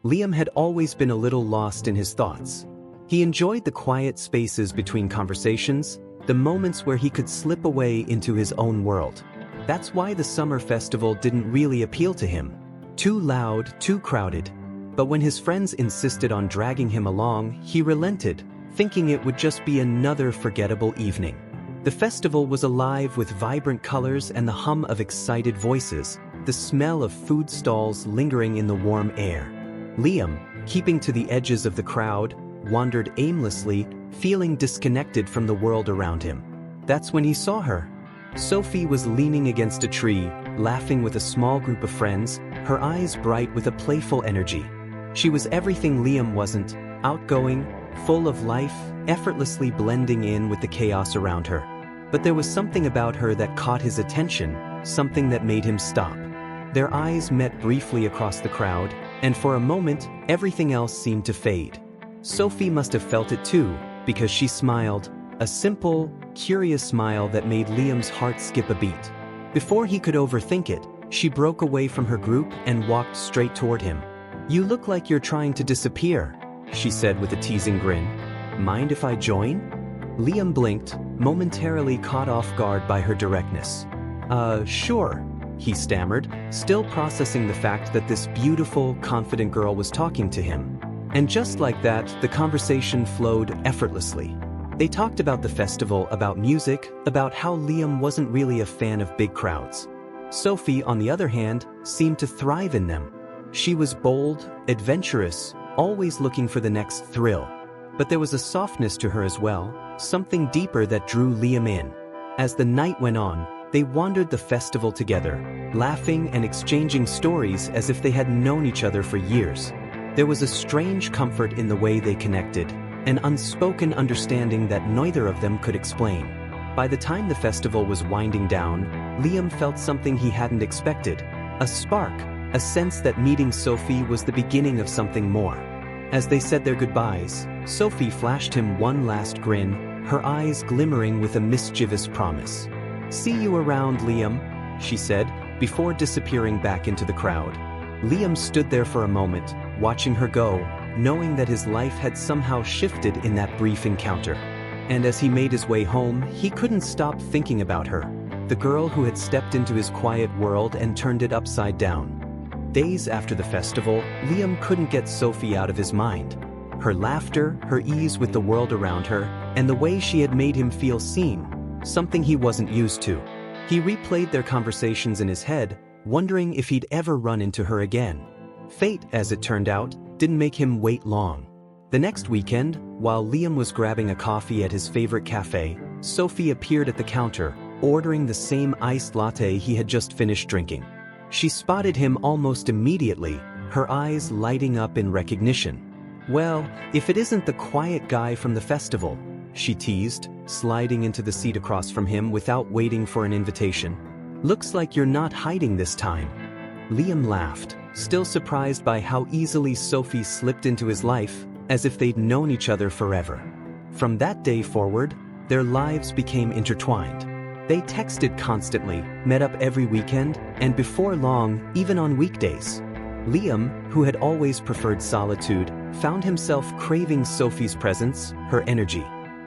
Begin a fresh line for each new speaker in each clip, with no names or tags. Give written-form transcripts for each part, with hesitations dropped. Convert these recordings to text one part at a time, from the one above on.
Liam had always been a little lost in his thoughts. He enjoyed the quiet spaces between conversations, the moments where he could slip away into his own world. That's why the summer festival didn't really appeal to him. Too loud, too crowded. But when his friends insisted on dragging him along, he relented, thinking it would just be another forgettable evening. The festival was alive with vibrant colors and the hum of excited voices, the smell of food stalls lingering in the warm air. Liam, keeping to the edges of the crowd, wandered aimlessly, feeling disconnected from the world around him. That's when he saw her. Sophie was leaning against a tree, laughing with a small group of friends, her eyes bright with a playful energy. She was everything Liam wasn't, outgoing, full of life, effortlessly blending in with the chaos around her. But there was something about her that caught his attention, something that made him stop. Their eyes met briefly across the crowd, and for a moment, everything else seemed to fade. Sophie must have felt it too, because she smiled, a simple, curious smile that made Liam's heart skip a beat. Before he could overthink it, she broke away from her group and walked straight toward him. "You look like you're trying to disappear," she said with a teasing grin. "Mind if I join?" Liam blinked, momentarily caught off guard by her directness. Sure," he stammered, still processing the fact that this beautiful, confident girl was talking to him. And just like that, the conversation flowed effortlessly. They talked about the festival, about music, about how Liam wasn't really a fan of big crowds. Sophie, on the other hand, seemed to thrive in them. She was bold, adventurous, always looking for the next thrill. But there was a softness to her as well, something deeper that drew Liam in. As the night went on, they wandered the festival together, laughing and exchanging stories as if they had known each other for years. There was a strange comfort in the way they connected, an unspoken understanding that neither of them could explain. By the time the festival was winding down, Liam felt something he hadn't expected, a spark, a sense that meeting Sophie was the beginning of something more. As they said their goodbyes, Sophie flashed him one last grin, her eyes glimmering with a mischievous promise. "See you around, Liam," she said, before disappearing back into the crowd. Liam stood there for a moment, watching her go, knowing that his life had somehow shifted in that brief encounter. And as he made his way home, he couldn't stop thinking about her, the girl who had stepped into his quiet world and turned it upside down. Days after the festival, Liam couldn't get Sophie out of his mind. Her laughter, her ease with the world around her, and the way she had made him feel seen, something he wasn't used to. He replayed their conversations in his head, wondering if he'd ever run into her again. Fate, as it turned out, didn't make him wait long. The next weekend, while Liam was grabbing a coffee at his favorite cafe, Sophie appeared at the counter, ordering the same iced latte he had just finished drinking. She spotted him almost immediately, her eyes lighting up in recognition. "Well, if it isn't the quiet guy from the festival," she teased, sliding into the seat across from him without waiting for an invitation. "Looks like you're not hiding this time." Liam laughed, still surprised by how easily Sophie slipped into his life, as if they'd known each other forever. From that day forward, their lives became intertwined. They texted constantly, met up every weekend, and before long, even on weekdays. Liam, who had always preferred solitude, found himself craving Sophie's presence, her energy.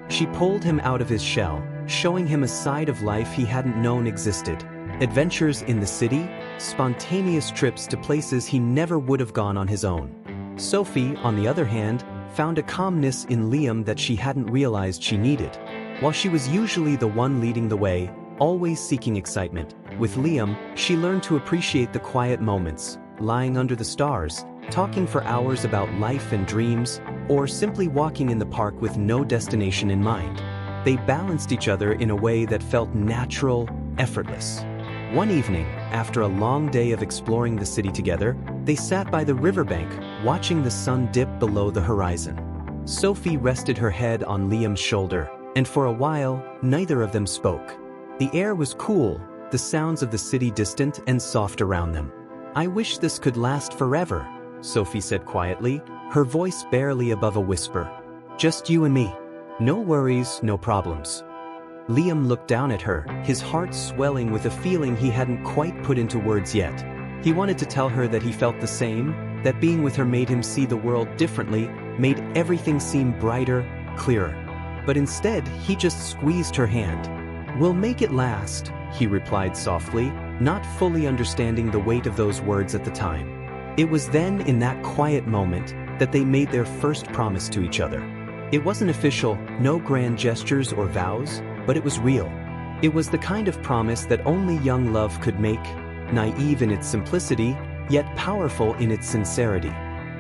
She pulled him out of his shell, showing him a side of life he hadn't known existed. Adventures in the city, spontaneous trips to places he never would have gone on his own. Sophie, on the other hand, found a calmness in Liam that she hadn't realized she needed. While she was usually the one leading the way, always seeking excitement, with Liam, she learned to appreciate the quiet moments, lying under the stars, talking for hours about life and dreams, or simply walking in the park with no destination in mind. They balanced each other in a way that felt natural, effortless. One evening, after a long day of exploring the city together, they sat by the riverbank, watching the sun dip below the horizon. Sophie rested her head on Liam's shoulder, and for a while, neither of them spoke. The air was cool, the sounds of the city distant and soft around them. "I wish this could last forever," Sophie said quietly, her voice barely above a whisper. "Just you and me. No worries, no problems." Liam looked down at her, his heart swelling with a feeling he hadn't quite put into words yet. He wanted to tell her that he felt the same, that being with her made him see the world differently, made everything seem brighter, clearer. But instead, he just squeezed her hand. "We'll make it last," he replied softly, not fully understanding the weight of those words at the time. It was then, in that quiet moment, that they made their first promise to each other. It wasn't official, no grand gestures or vows, but it was real. It was the kind of promise that only young love could make, naive in its simplicity, yet powerful in its sincerity.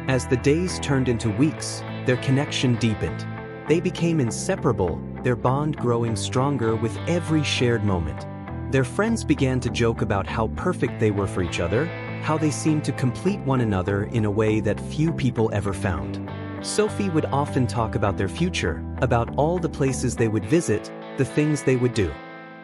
As the days turned into weeks, their connection deepened. They became inseparable, their bond growing stronger with every shared moment. Their friends began to joke about how perfect they were for each other, how they seemed to complete one another in a way that few people ever found. Sophie would often talk about their future, about all the places they would visit, the things they would do.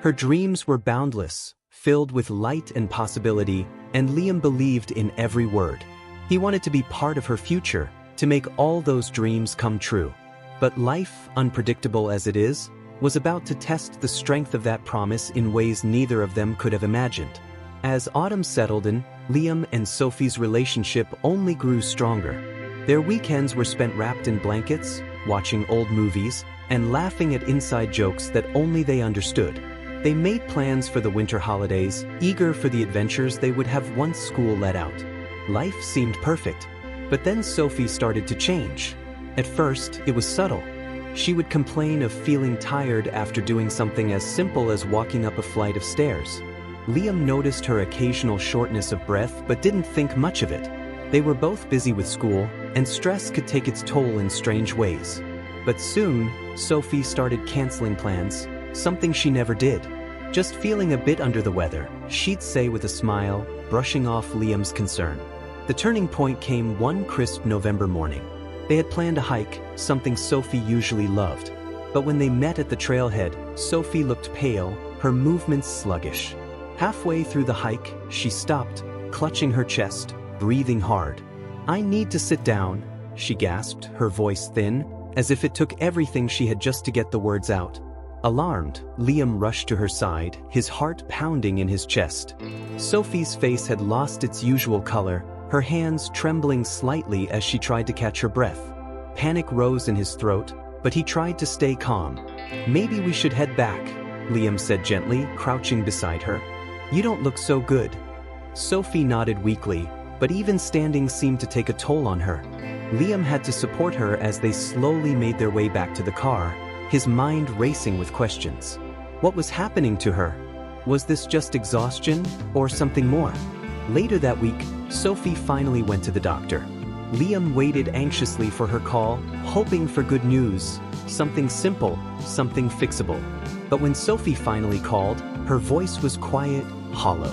Her dreams were boundless, filled with light and possibility, and Liam believed in every word. He wanted to be part of her future, to make all those dreams come true. But life, unpredictable as it is, was about to test the strength of that promise in ways neither of them could have imagined. As autumn settled in, Liam and Sophie's relationship only grew stronger. Their weekends were spent wrapped in blankets, watching old movies, and laughing at inside jokes that only they understood. They made plans for the winter holidays, eager for the adventures they would have once school let out. Life seemed perfect, but then Sophie started to change. At first, it was subtle. She would complain of feeling tired after doing something as simple as walking up a flight of stairs. Liam noticed her occasional shortness of breath but didn't think much of it. They were both busy with school, and stress could take its toll in strange ways. But soon, Sophie started canceling plans, something she never did. "Just feeling a bit under the weather," she'd say with a smile, brushing off Liam's concern. The turning point came one crisp November morning. They had planned a hike, something Sophie usually loved. But when they met at the trailhead, Sophie looked pale, her movements sluggish. Halfway through the hike, she stopped, clutching her chest, breathing hard. "I need to sit down," she gasped, her voice thin, as if it took everything she had just to get the words out. Alarmed, Liam rushed to her side, his heart pounding in his chest. Sophie's face had lost its usual color, her hands trembling slightly as she tried to catch her breath. Panic rose in his throat, but he tried to stay calm. "Maybe we should head back," Liam said gently, crouching beside her. "You don't look so good." Sophie nodded weakly, but even standing seemed to take a toll on her. Liam had to support her as they slowly made their way back to the car, his mind racing with questions. What was happening to her? Was this just exhaustion, or something more? Later that week, Sophie finally went to the doctor. Liam waited anxiously for her call, hoping for good news, something simple, something fixable. But when Sophie finally called, her voice was quiet, hollow.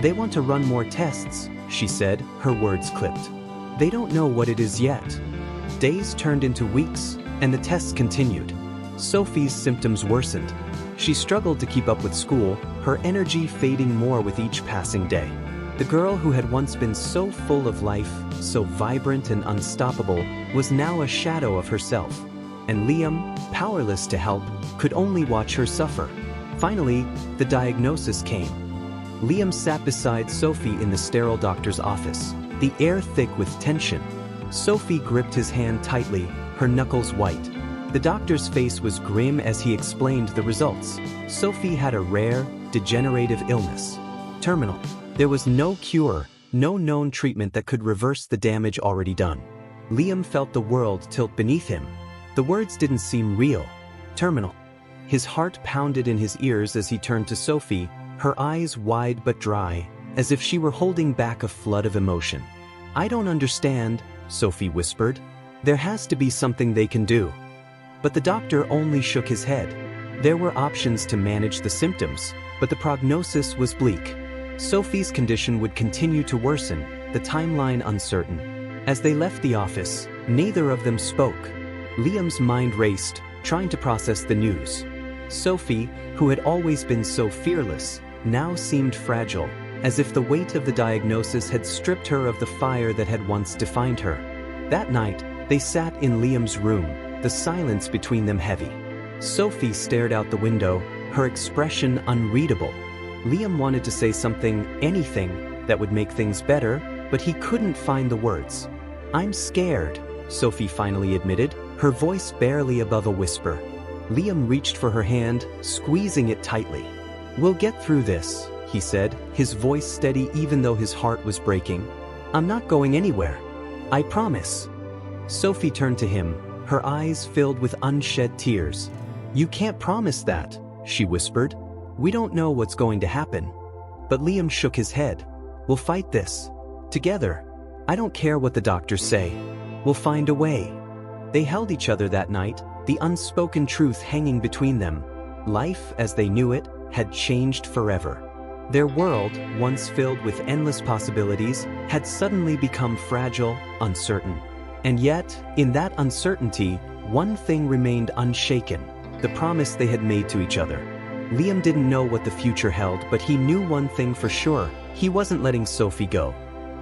"They want to run more tests," she said, her words clipped. "They don't know what it is yet." Days turned into weeks, and the tests continued. Sophie's symptoms worsened. She struggled to keep up with school, her energy fading more with each passing day. The girl who had once been so full of life, so vibrant and unstoppable, was now a shadow of herself. And Liam, powerless to help, could only watch her suffer. Finally, the diagnosis came. Liam sat beside Sophie in the sterile doctor's office, the air thick with tension. Sophie gripped his hand tightly, her knuckles white. The doctor's face was grim as he explained the results. Sophie had a rare, degenerative illness. Terminal. There was no cure, no known treatment that could reverse the damage already done. Liam felt the world tilt beneath him. The words didn't seem real. Terminal. His heart pounded in his ears as he turned to Sophie, her eyes wide but dry, as if she were holding back a flood of emotion. "I don't understand," Sophie whispered. "There has to be something they can do." But the doctor only shook his head. There were options to manage the symptoms, but the prognosis was bleak. Sophie's condition would continue to worsen, the timeline uncertain. As they left the office, neither of them spoke. Liam's mind raced, trying to process the news. Sophie, who had always been so fearless, now seemed fragile, as if the weight of the diagnosis had stripped her of the fire that had once defined her. That night, they sat in Liam's room, the silence between them heavy. Sophie stared out the window, her expression unreadable. Liam wanted to say something, anything, that would make things better, but he couldn't find the words. "I'm scared," Sophie finally admitted, her voice barely above a whisper. Liam reached for her hand, squeezing it tightly. "We'll get through this," he said, his voice steady even though his heart was breaking. "I'm not going anywhere. I promise." Sophie turned to him, her eyes filled with unshed tears. "You can't promise that," she whispered. "We don't know what's going to happen." But Liam shook his head. "We'll fight this. Together. I don't care what the doctors say. We'll find a way." They held each other that night, the unspoken truth hanging between them. Life, as they knew it, had changed forever. Their world, once filled with endless possibilities, had suddenly become fragile, uncertain. And yet, in that uncertainty, one thing remained unshaken: the promise they had made to each other. Liam didn't know what the future held, but he knew one thing for sure: he wasn't letting Sophie go.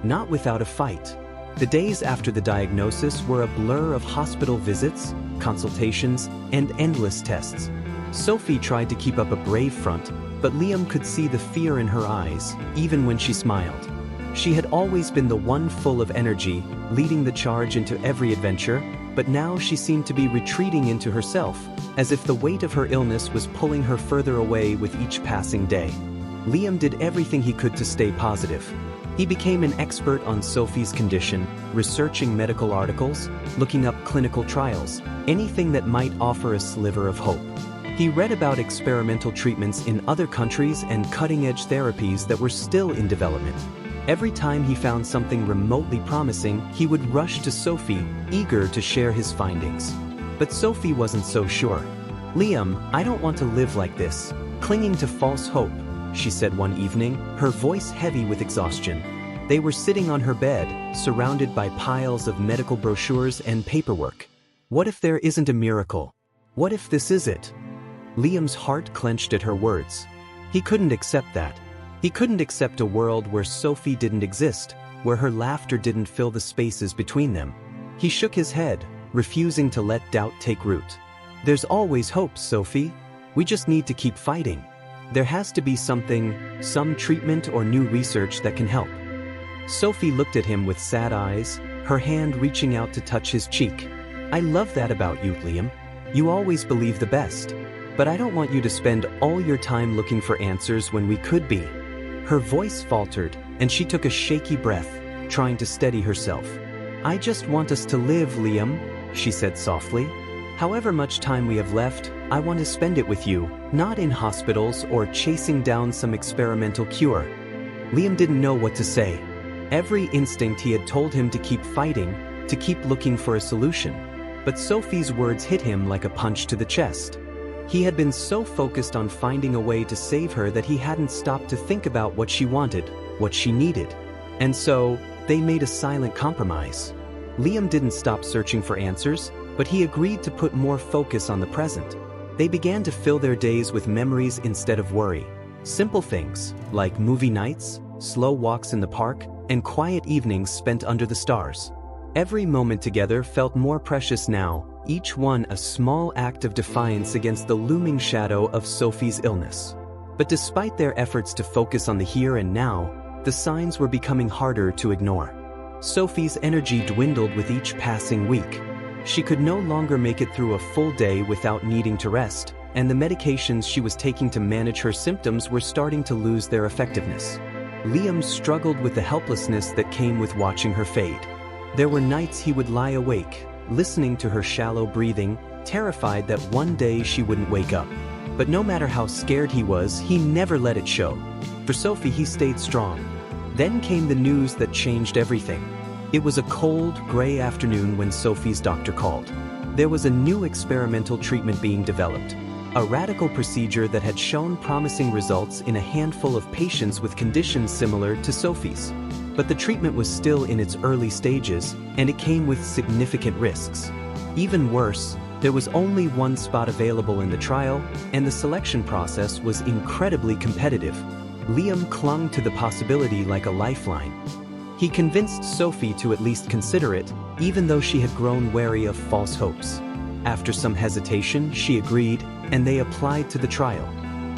Not without a fight. The days after the diagnosis were a blur of hospital visits, consultations, and endless tests. Sophie tried to keep up a brave front, but Liam could see the fear in her eyes, even when she smiled. She had always been the one full of energy, leading the charge into every adventure, but now she seemed to be retreating into herself, as if the weight of her illness was pulling her further away with each passing day. Liam did everything he could to stay positive. He became an expert on Sophie's condition, researching medical articles, looking up clinical trials, anything that might offer a sliver of hope. He read about experimental treatments in other countries and cutting-edge therapies that were still in development. Every time he found something remotely promising, he would rush to Sophie, eager to share his findings. But Sophie wasn't so sure. "Liam, I don't want to live like this, clinging to false hope," she said one evening, her voice heavy with exhaustion. They were sitting on her bed, surrounded by piles of medical brochures and paperwork. "What if there isn't a miracle? What if this is it?" Liam's heart clenched at her words. He couldn't accept that. He couldn't accept a world where Sophie didn't exist, where her laughter didn't fill the spaces between them. He shook his head, refusing to let doubt take root. "There's always hope, Sophie. We just need to keep fighting. There has to be something, some treatment or new research that can help." Sophie looked at him with sad eyes, her hand reaching out to touch his cheek. "I love that about you, Liam. You always believe the best. But I don't want you to spend all your time looking for answers when we could be." Her voice faltered, and she took a shaky breath, trying to steady herself. "I just want us to live, Liam," she said softly. "However much time we have left, I want to spend it with you, not in hospitals or chasing down some experimental cure." Liam didn't know what to say. Every instinct he had told him to keep fighting, to keep looking for a solution. But Sophie's words hit him like a punch to the chest. He had been so focused on finding a way to save her that he hadn't stopped to think about what she wanted, what she needed. And so, they made a silent compromise. Liam didn't stop searching for answers, but he agreed to put more focus on the present. They began to fill their days with memories instead of worry. Simple things, like movie nights, slow walks in the park, and quiet evenings spent under the stars. Every moment together felt more precious now, each one a small act of defiance against the looming shadow of Sophie's illness. But despite their efforts to focus on the here and now, the signs were becoming harder to ignore. Sophie's energy dwindled with each passing week. She could no longer make it through a full day without needing to rest, and the medications she was taking to manage her symptoms were starting to lose their effectiveness. Liam struggled with the helplessness that came with watching her fade. There were nights he would lie awake, listening to her shallow breathing, terrified that one day she wouldn't wake up. But no matter how scared he was, he never let it show. For Sophie, he stayed strong. Then came the news that changed everything. It was a cold, gray afternoon when Sophie's doctor called. There was a new experimental treatment being developed, a radical procedure that had shown promising results in a handful of patients with conditions similar to Sophie's. But the treatment was still in its early stages, and it came with significant risks. Even worse, there was only one spot available in the trial, and the selection process was incredibly competitive. Liam clung to the possibility like a lifeline. He convinced Sophie to at least consider it, even though she had grown wary of false hopes. After some hesitation, she agreed, and they applied to the trial.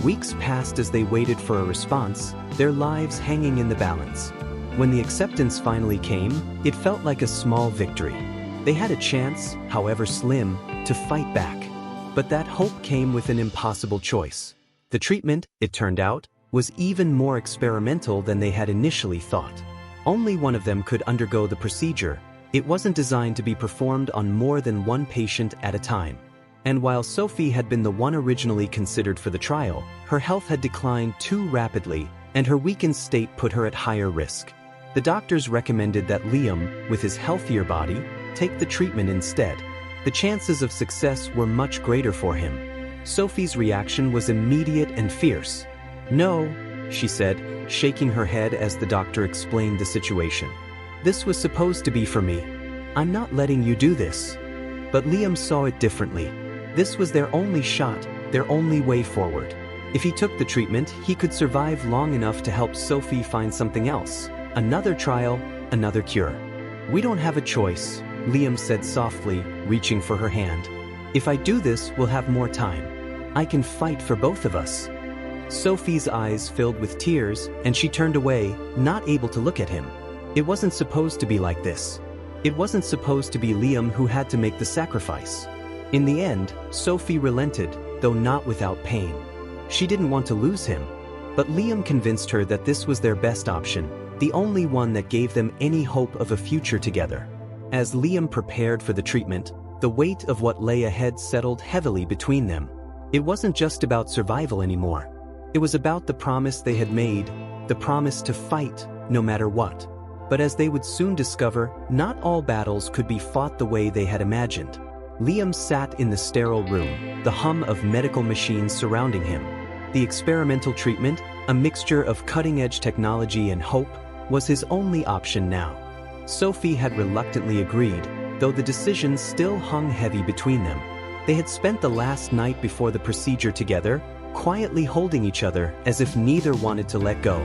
Weeks passed as they waited for a response, their lives hanging in the balance. When the acceptance finally came, it felt like a small victory. They had a chance, however slim, to fight back. But that hope came with an impossible choice. The treatment, it turned out, was even more experimental than they had initially thought. Only one of them could undergo the procedure. It wasn't designed to be performed on more than one patient at a time. And while Sophie had been the one originally considered for the trial, her health had declined too rapidly, and her weakened state put her at higher risk. The doctors recommended that Liam, with his healthier body, take the treatment instead. The chances of success were much greater for him. Sophie's reaction was immediate and fierce. "No," she said, shaking her head as the doctor explained the situation. "This was supposed to be for me. I'm not letting you do this." But Liam saw it differently. This was their only shot, their only way forward. If he took the treatment, he could survive long enough to help Sophie find something else. Another trial, another cure. "We don't have a choice," Liam said softly, reaching for her hand. "If I do this, we'll have more time. I can fight for both of us." Sophie's eyes filled with tears, and she turned away, not able to look at him. It wasn't supposed to be like this. It wasn't supposed to be Liam who had to make the sacrifice. In the end, Sophie relented, though not without pain. She didn't want to lose him. But Liam convinced her that this was their best option, the only one that gave them any hope of a future together. As Liam prepared for the treatment, the weight of what lay ahead settled heavily between them. It wasn't just about survival anymore. It was about the promise they had made, the promise to fight, no matter what. But as they would soon discover, not all battles could be fought the way they had imagined. Liam sat in the sterile room, the hum of medical machines surrounding him. The experimental treatment, a mixture of cutting-edge technology and hope, was his only option now. Sophie had reluctantly agreed, though the decision still hung heavy between them. They had spent the last night before the procedure together, quietly holding each other as if neither wanted to let go.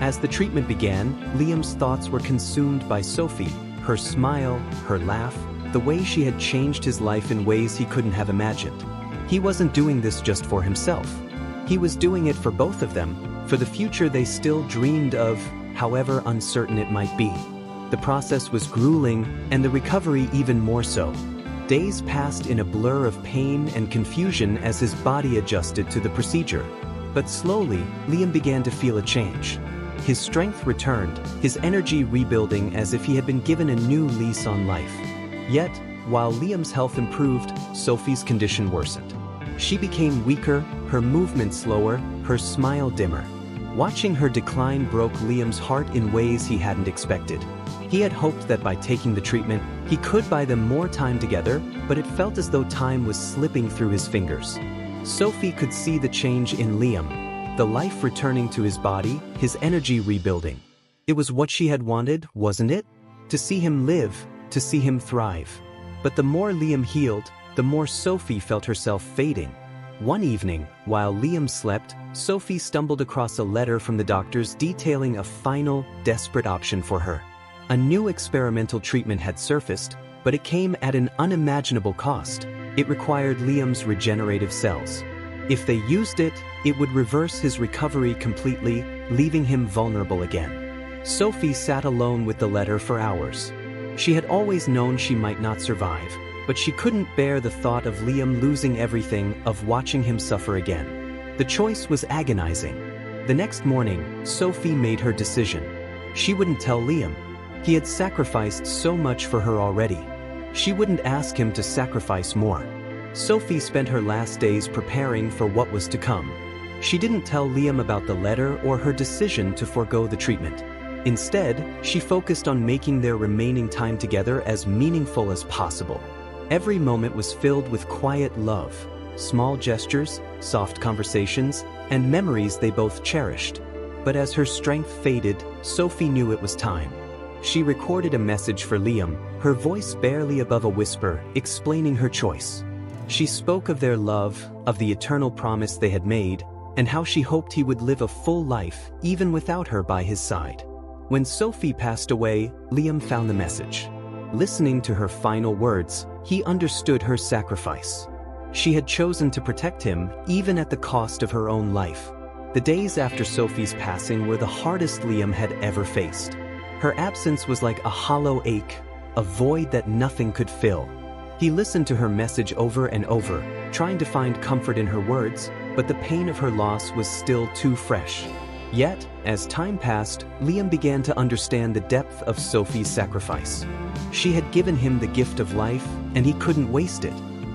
As the treatment began, Liam's thoughts were consumed by Sophie, her smile, her laugh, the way she had changed his life in ways he couldn't have imagined. He wasn't doing this just for himself. He was doing it for both of them, for the future they still dreamed of, however uncertain it might be. The process was grueling, and the recovery even more so. Days passed in a blur of pain and confusion as his body adjusted to the procedure. But slowly, Liam began to feel a change. His strength returned, his energy rebuilding as if he had been given a new lease on life. Yet, while Liam's health improved, Sophie's condition worsened. She became weaker, her movement slower, her smile dimmer. Watching her decline broke Liam's heart in ways he hadn't expected. He had hoped that by taking the treatment, he could buy them more time together, but it felt as though time was slipping through his fingers. Sophie could see the change in Liam, the life returning to his body, his energy rebuilding. It was what she had wanted, wasn't it? To see him live, to see him thrive. But the more Liam healed, the more Sophie felt herself fading. One evening, while Liam slept, Sophie stumbled across a letter from the doctors detailing a final, desperate option for her. A new experimental treatment had surfaced, but it came at an unimaginable cost. It required Liam's regenerative cells. If they used it, it would reverse his recovery completely, leaving him vulnerable again. Sophie sat alone with the letter for hours. She had always known she might not survive, but she couldn't bear the thought of Liam losing everything, of watching him suffer again. The choice was agonizing. The next morning, Sophie made her decision. She wouldn't tell Liam. He had sacrificed so much for her already. She wouldn't ask him to sacrifice more. Sophie spent her last days preparing for what was to come. She didn't tell Liam about the letter or her decision to forego the treatment. Instead, she focused on making their remaining time together as meaningful as possible. Every moment was filled with quiet love, small gestures, soft conversations, and memories they both cherished. But as her strength faded, Sophie knew it was time. She recorded a message for Liam, her voice barely above a whisper, explaining her choice. She spoke of their love, of the eternal promise they had made, and how she hoped he would live a full life, even without her by his side. When Sophie passed away, Liam found the message. Listening to her final words, he understood her sacrifice. She had chosen to protect him, even at the cost of her own life. The days after Sophie's passing were the hardest Liam had ever faced. Her absence was like a hollow ache, a void that nothing could fill. He listened to her message over and over, trying to find comfort in her words, but the pain of her loss was still too fresh. Yet, as time passed, Liam began to understand the depth of Sophie's sacrifice. She had given him the gift of life, and he couldn't waste it.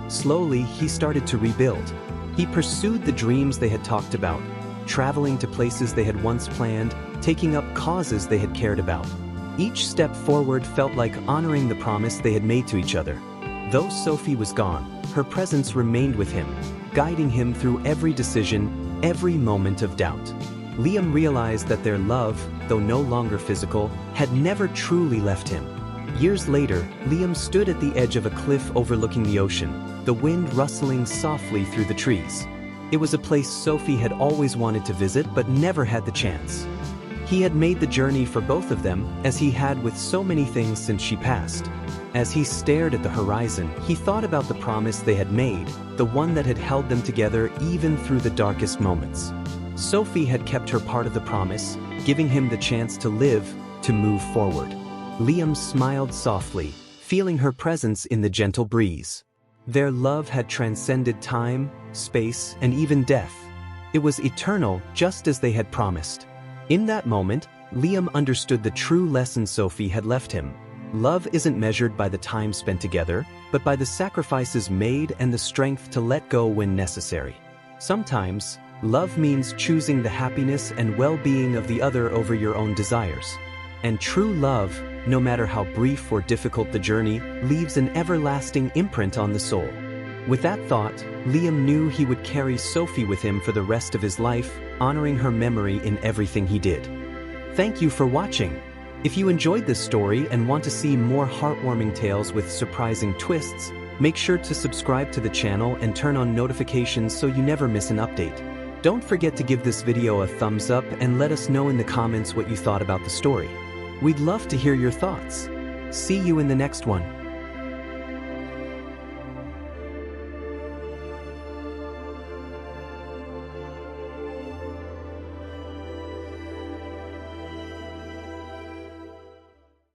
Slowly, he started to rebuild. He pursued the dreams they had talked about, traveling to places they had once planned, taking up causes they had cared about. Each step forward felt like honoring the promise they had made to each other. Though Sophie was gone, her presence remained with him, guiding him through every decision, every moment of doubt. Liam realized that their love, though no longer physical, had never truly left him. Years later, Liam stood at the edge of a cliff overlooking the ocean, the wind rustling softly through the trees. It was a place Sophie had always wanted to visit but never had the chance. He had made the journey for both of them, as he had with so many things since she passed. As he stared at the horizon, he thought about the promise they had made, the one that had held them together even through the darkest moments. Sophie had kept her part of the promise, giving him the chance to live, to move forward. Liam smiled softly, feeling her presence in the gentle breeze. Their love had transcended time, space, and even death. It was eternal, just as they had promised. In that moment, Liam understood the true lesson Sophie had left him. Love isn't measured by the time spent together, but by the sacrifices made and the strength to let go when necessary. Sometimes, love means choosing the happiness and well-being of the other over your own desires. And true love, no matter how brief or difficult the journey, leaves an everlasting imprint on the soul. With that thought, Liam knew he would carry Sophie with him for the rest of his life, honoring her memory in everything he did. Thank you for watching. If you enjoyed this story and want to see more heartwarming tales with surprising twists, make sure to subscribe to the channel and turn on notifications so you never miss an update. Don't forget to give this video a thumbs up and let us know in the comments what you thought about the story. We'd love to hear your thoughts. See you in the next one.